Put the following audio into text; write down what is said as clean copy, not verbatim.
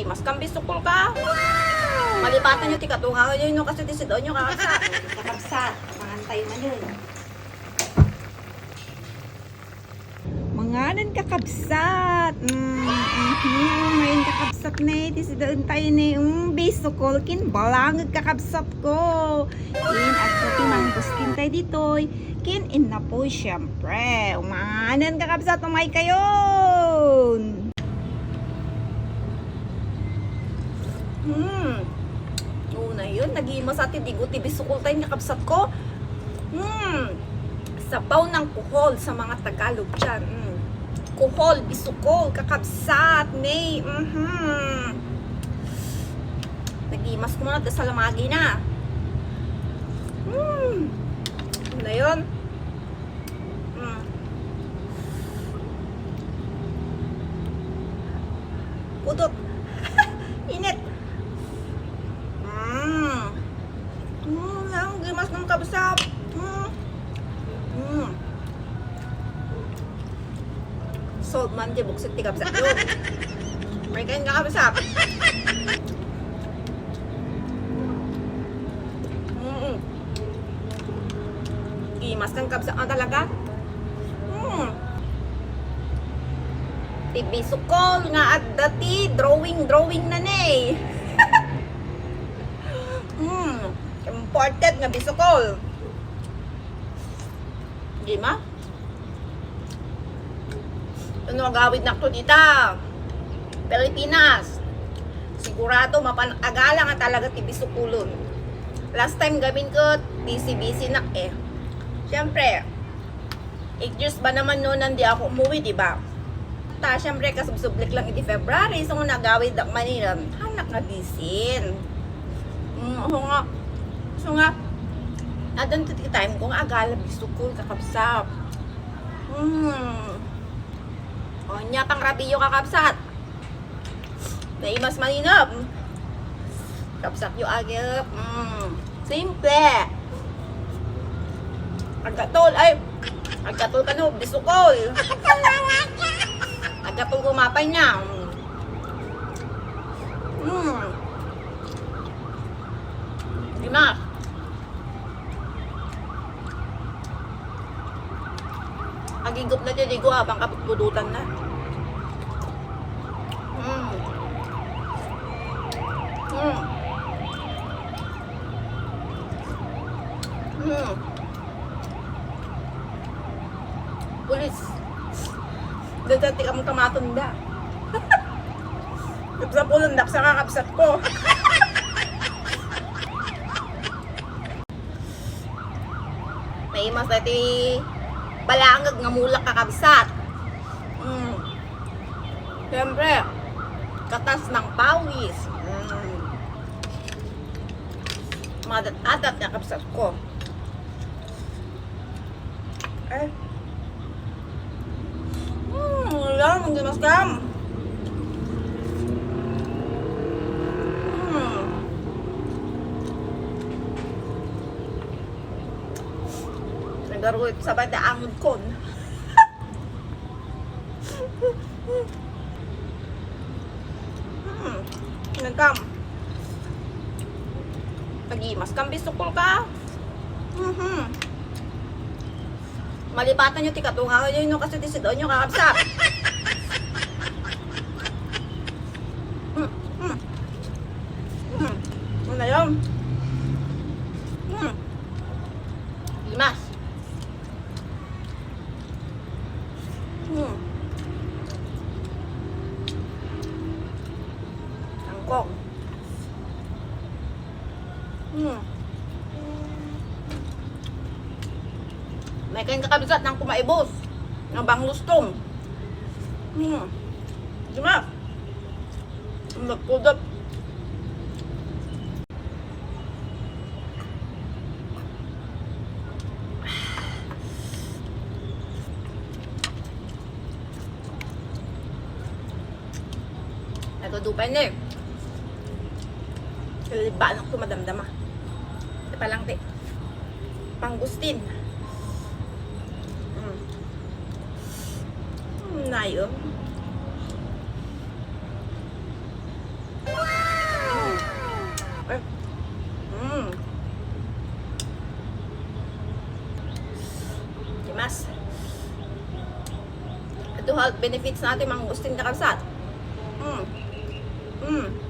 Mas kambisukol ka. Malipatan nyo, tikatunga nyo yun kasi tisidoon nyo kakabsat. Kakabsat, mangantay na yun. Manganan kakabsat. Ngayon kakabsat na eh. Tisidoon tayo na eh. Bisukol, kin balang kakabsat ko. Kin at pati manggustin tayo dito. Kin in na po syempre. Manganan kakabsat, umay kayo. Una yun, nag-iima sa atin, digo-tibi sukol tayo nakabsat ko. Sabaw ng kuhol sa mga Tagalog dyan. Kuhol, bisukol, kakabsat, nay. Nag-iimas ko muna, sa lamagi na. Ano yun? Pudot. Init. Ang gimas ng kabsat. Salt man di buksit ti kabsat yun. May kain ka kabsat. Gimas ng kabsat na talaga. Tibi sukol nga at dati drawing na ne. Imported nga bisukol. Di ma? Ano agawid na to dita? Pilipinas. Sigurado mapanagala nga talaga ti bisukulon. Last time gawin ko busy na eh. Siyempre 8 years ba naman noon nandi ako umuwi, di ba? Siyempre kasubsublik lang iti February, so nagawid ak Manila, hanak nga bisin. So nga adon to time kung agala bisukol kakabsat. O nya pang rabiyo kakabsat. Naimas maninap. Kapsat yu agap. Simple. Agkatol ka no, bisukol. Agkatol kumapay na. Dimas. Agigop na diligo habang kaputpudutan na. Pulis. Dati ka mong kamatunda. Sa pulandak sa kakapsat ko. May mas dati balangag nga mulak kakabsat. Siyempre, katas ng pawis. Madat-adat nga kabsat ko. Wala, magdimaskam. Nagaruit sa banda angod kon. Nagkam. Pagimas kang bisukol ka. Malipatan nyo, tikatunga nyo yun kasi tisidoon nyo kakabsat. Ano yun? Limas. Angkong. May kain kakabsat ng kumaibos ng banglustong. Diba? Nagpudot. Nagdudupan na eh. Libanok to madamdama. Ito pa lang te. Panggustin. Nayo. Eh. Mm. Mas ito health benefits natin mga gusting kakabsat. Mm. Mm.